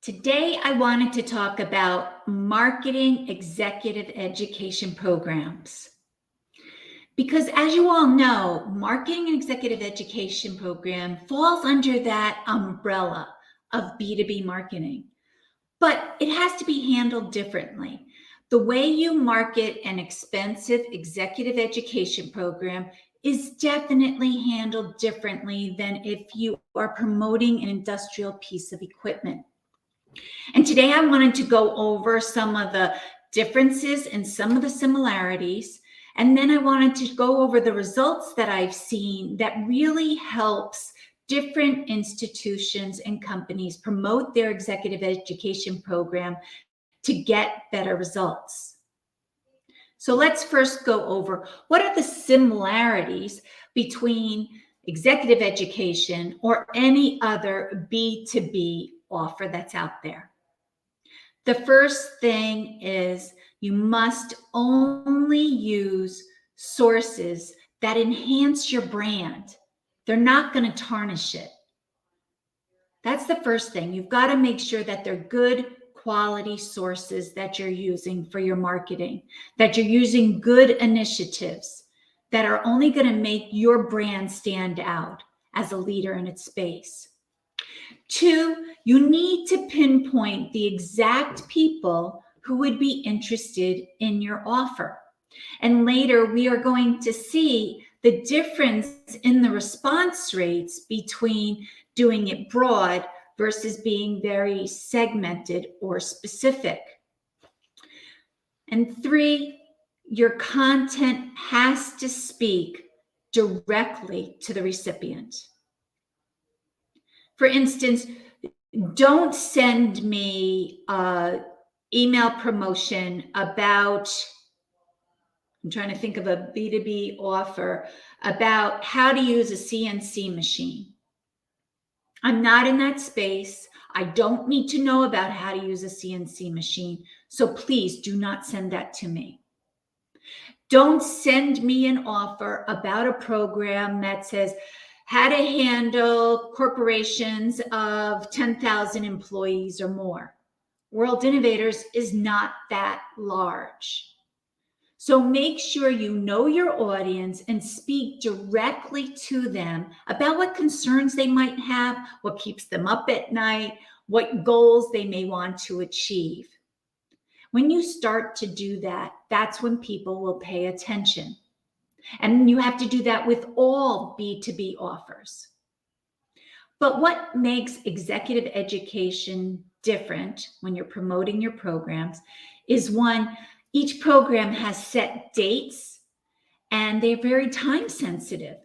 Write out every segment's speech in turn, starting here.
Today, I wanted to talk about marketing executive education programs. Because as you all know, marketing and executive education program falls under that umbrella of B2B marketing, but it has to be handled differently. The way you market an expensive executive education program is definitely handled differently than if you are promoting an industrial piece of equipment. And today I wanted to go over some of the differences and some of the similarities. And then I wanted to go over the results that I've seen that really helps different institutions and companies promote their executive education program to get better results. So let's first go over what are the similarities between executive education or any other B2B offer that's out there. The first thing is you must only use sources that enhance your brand. They're not going to tarnish it. That's the first thing. You've got to make sure that they're good quality sources that you're using for your marketing, that you're using good initiatives that are only going to make your brand stand out as a leader in its space. 2, you need to pinpoint the exact people who would be interested in your offer. And later we are going to see the difference in the response rates between doing it broad versus being very segmented or specific. And 3, your content has to speak directly to the recipient. For instance, don't send me an email promotion about, I'm trying to think of a B2B offer, about how to use a CNC machine. I'm not in that space. I don't need to know about how to use a CNC machine. So please do not send that to me. Don't send me an offer about a program that says how to handle corporations of 10,000 employees or more. World Innovators is not that large. So make sure you know your audience and speak directly to them about what concerns they might have, what keeps them up at night, what goals they may want to achieve. When you start to do that, that's when people will pay attention. And you have to do that with all B2B offers. But what makes executive education different when you're promoting your programs is, one, each program has set dates and they're very time sensitive.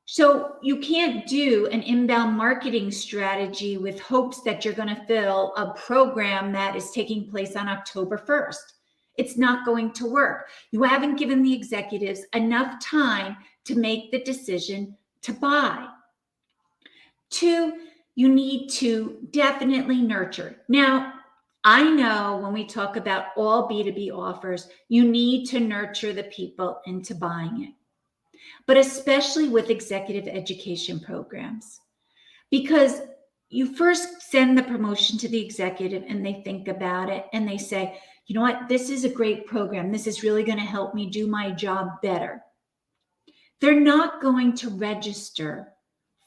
So you can't do an inbound marketing strategy with hopes that you're going to fill a program that is taking place on October 1st. It's not going to work. You haven't given the executives enough time to make the decision to buy. 2, you need to definitely nurture. Now, I know when we talk about all B2B offers, you need to nurture the people into buying it, but especially with executive education programs, because you first send the promotion to the executive and they think about it and they say, you know what, this is a great program. This is really going to help me do my job better. They're not going to register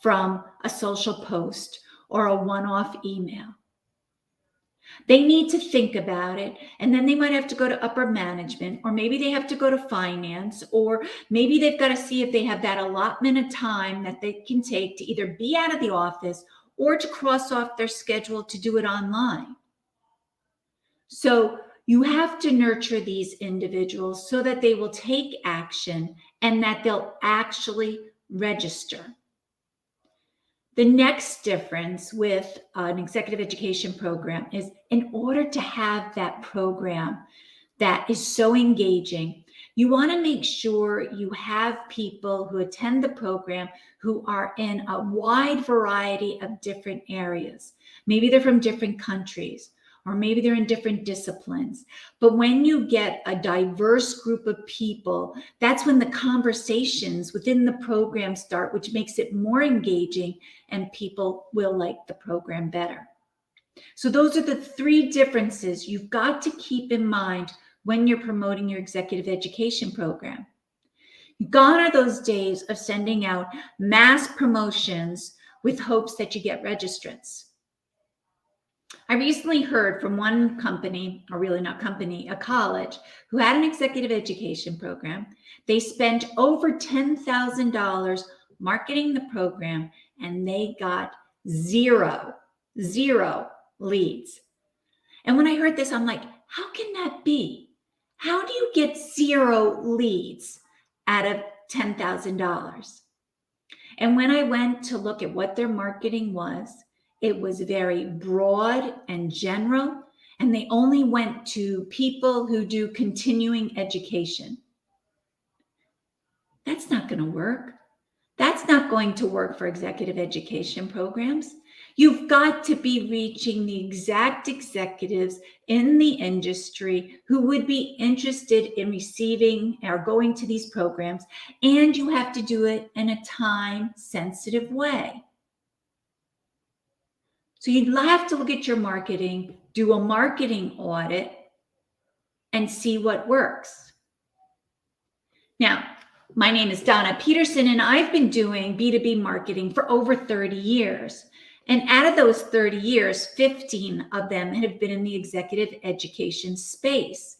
from a social post or a one-off email. They need to think about it, and then they might have to go to upper management, or maybe they have to go to finance, or maybe they've got to see if they have that allotment of time that they can take to either be out of the office or to cross off their schedule to do it online. So you have to nurture these individuals so that they will take action and that they'll actually register. The next difference with an executive education program is, in order to have that program that is so engaging, you want to make sure you have people who attend the program who are in a wide variety of different areas. Maybe they're from different countries, or maybe they're in different disciplines. But when you get a diverse group of people, that's when the conversations within the program start, which makes it more engaging and people will like the program better. So those are the three differences you've got to keep in mind when you're promoting your executive education program. Gone are those days of sending out mass promotions with hopes that you get registrants. I recently heard from one company, or really not company, a college, who had an executive education program. They spent over $10,000 marketing the program, and they got zero leads. And when I heard this, I'm like, how can that be? How do you get zero leads out of $10,000? And when I went to look at what their marketing was, it was very broad and general, and they only went to people who do continuing education. That's not going to work. That's not going to work for executive education programs. You've got to be reaching the exact executives in the industry who would be interested in receiving or going to these programs, and you have to do it in a time-sensitive way. So you'd have to look at your marketing, do a marketing audit, and see what works. Now, my name is Donna Peterson, and I've been doing B2B marketing for over 30 years. And out of those 30 years, 15 of them have been in the executive education space.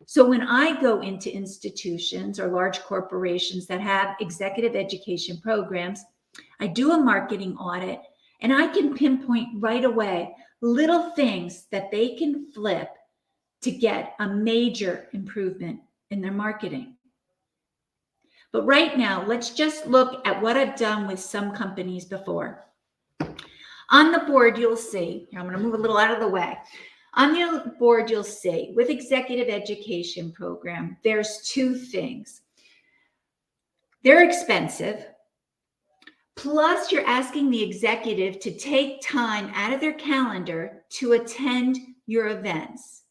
So when I go into institutions or large corporations that have executive education programs, I do a marketing audit, and I can pinpoint right away little things that they can flip to get a major improvement in their marketing. But right now, let's just look at what I've done with some companies before. On the board, you'll see, here, I'm going to move a little out of the way. On the board, you'll see, with executive education program, there's two things. They're expensive, plus you're asking the executive to take time out of their calendar to attend your events.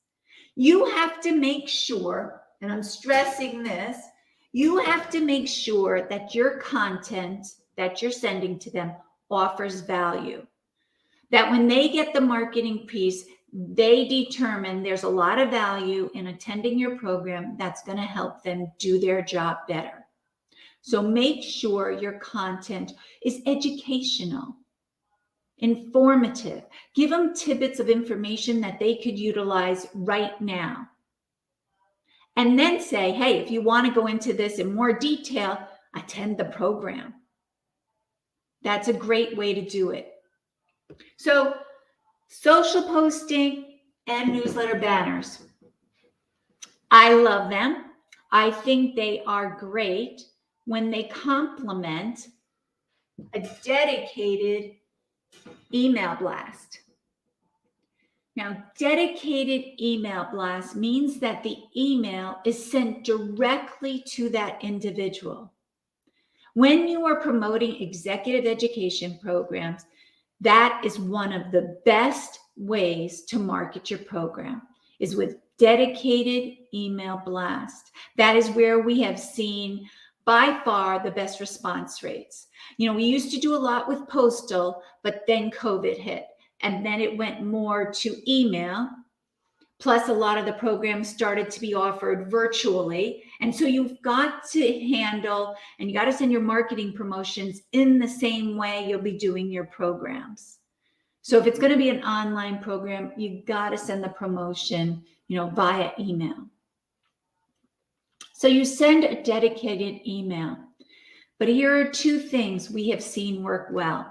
You have to make sure, and I'm stressing this, you have to make sure that your content that you're sending to them offers value. That when they get the marketing piece, they determine there's a lot of value in attending your program that's going to help them do their job better. So make sure your content is educational, informative. Give them tidbits of information that they could utilize right now. And then say, hey, if you want to go into this in more detail, attend the program. That's a great way to do it. So social posting and newsletter banners. I love them. I think they are great when they complement a dedicated email blast. Now, dedicated email blast means that the email is sent directly to that individual. When you are promoting executive education programs, that is one of the best ways to market your program, is with dedicated email blast. That is where we have seen by far the best response rates. You know, we used to do a lot with postal, but then COVID hit, and then it went more to email. Plus, a lot of the programs started to be offered virtually. And so you've got to handle, and you got to send your marketing promotions in the same way you'll be doing your programs. So if it's going to be an online program, you got to send the promotion, via email. So you send a dedicated email. But here are two things we have seen work well.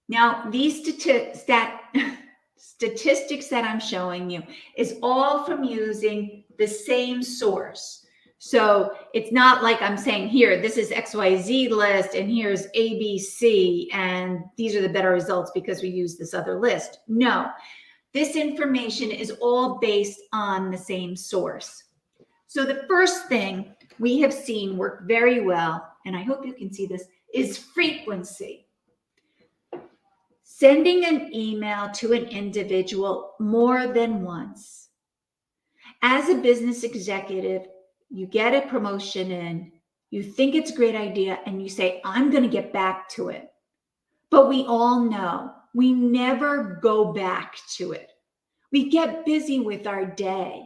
Now, these statistics that I'm showing you is all from using the same source. So it's not like I'm saying here, this is XYZ list and here's ABC and these are the better results because we use this other list. No, this information is all based on the same source. So the first thing we have seen work very well, and I hope you can see this, is frequency. Sending an email to an individual more than once. As a business executive, you get a promotion in, you think it's a great idea, and you say, I'm going to get back to it. But we all know we never go back to it. We get busy with our day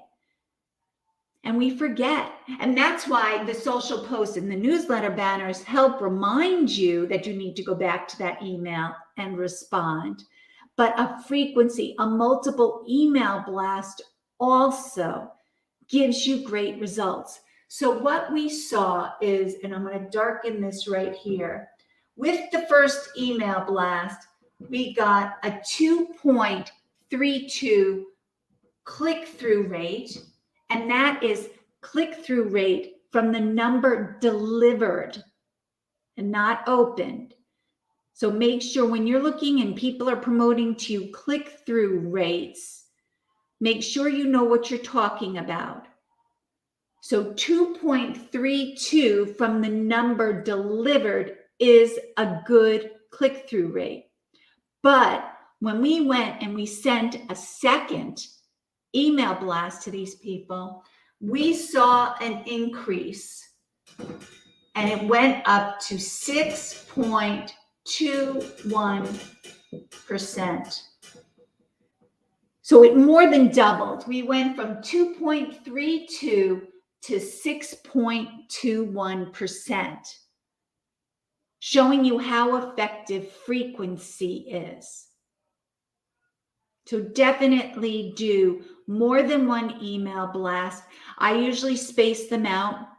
and we forget. And that's why the social posts and the newsletter banners help remind you that you need to go back to that email and respond. But a frequency, a multiple email blast also gives you great results. So what we saw is, and I'm going to darken this right here, with the first email blast, we got a 2.32 click-through rate, and that is click-through rate from the number delivered and not opened. So make sure when you're looking and people are promoting to you click-through rates, make sure you know what you're talking about. So 2.32 from the number delivered is a good click-through rate. But when we went and we sent a second email blast to these people, we saw an increase, and it went up to 6.21%. So it more than doubled. We went from 2.32 to 6.21%, showing you how effective frequency is. So definitely do more than one email blast. I usually space them out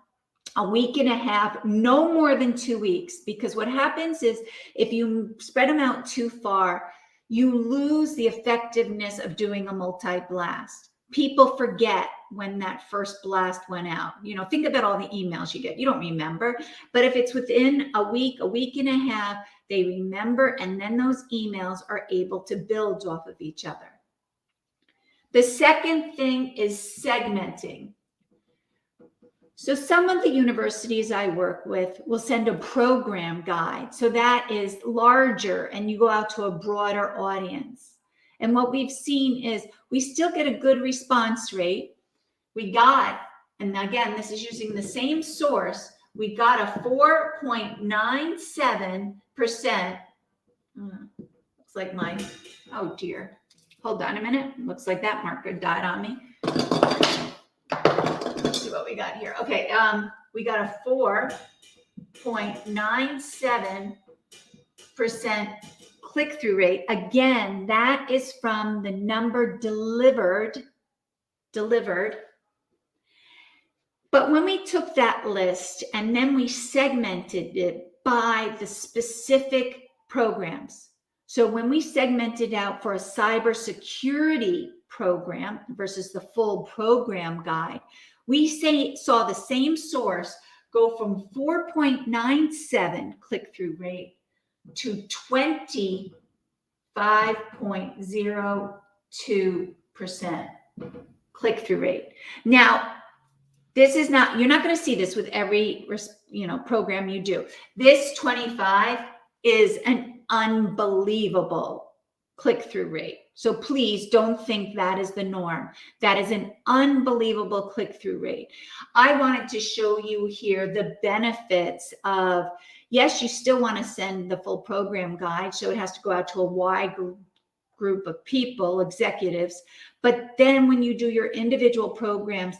a week and a half, no more than 2 weeks, because what happens is if you spread them out too far, you lose the effectiveness of doing a multi-blast. People forget when that first blast went out. Think about all the emails you get. You don't remember, but if it's within a week and a half, they remember, and then those emails are able to build off of each other. The second thing is segmenting. So some of the universities I work with will send a program guide. So that is larger and you go out to a broader audience. And what we've seen is we still get a good response rate. We got, and again, this is using the same source, we got a 4.97%. Looks like oh dear. Hold on a minute. Looks like that marker died on me. Let's see what we got here. Okay, we got a 4.97% click-through rate. Again, that is from the number delivered. But when we took that list and then we segmented it by the specific programs. So when we segmented out for a cybersecurity program versus the full program guide, we saw the same source go from 4.97 click-through rate to 25.02% click-through rate. Now, this is not, you're not going to see this with every program you do. This 25 is an unbelievable click-through rate. So please don't think that is the norm. That is an unbelievable click-through rate. I wanted to show you here the benefits of, yes, you still want to send the full program guide, so it has to go out to a wide group of people, executives. But then when you do your individual programs,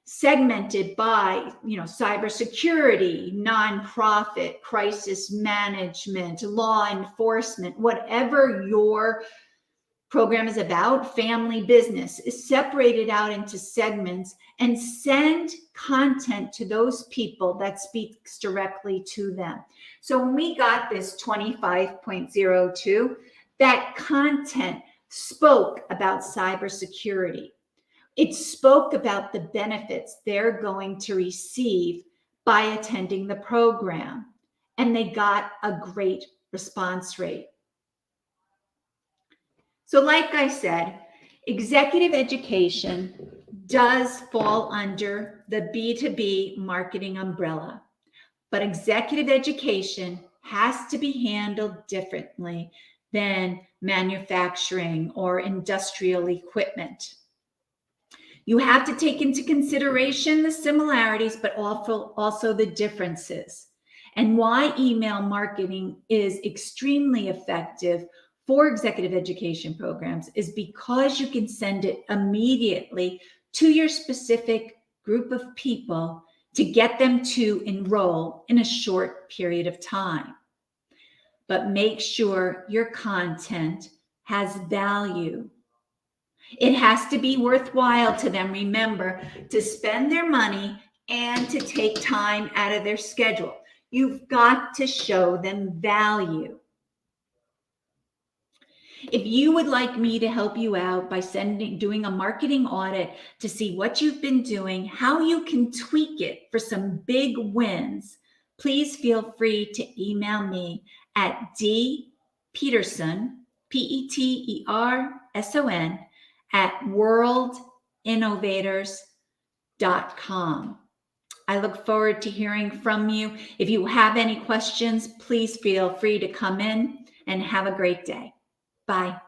segmented by, cybersecurity, nonprofit, crisis management, law enforcement, whatever your program is about, family business, is separated out into segments and send content to those people that speaks directly to them. So when we got this 25.02, that content spoke about cybersecurity. It spoke about the benefits they're going to receive by attending the program, and they got a great response rate. So like I said, executive education does fall under the B2B marketing umbrella, but executive education has to be handled differently than manufacturing or industrial equipment. You have to take into consideration the similarities, but also the differences, and why email marketing is extremely effective for executive education programs is because you can send it immediately to your specific group of people to get them to enroll in a short period of time. But make sure your content has value. It has to be worthwhile to them, remember, to spend their money and to take time out of their schedule. You've got to show them value. If you would like me to help you out by doing a marketing audit to see what you've been doing, how you can tweak it for some big wins, please feel free to email me at dpeterson, Peterson, at worldinnovators.com. I look forward to hearing from you. If you have any questions, please feel free to come in and have a great day. Bye.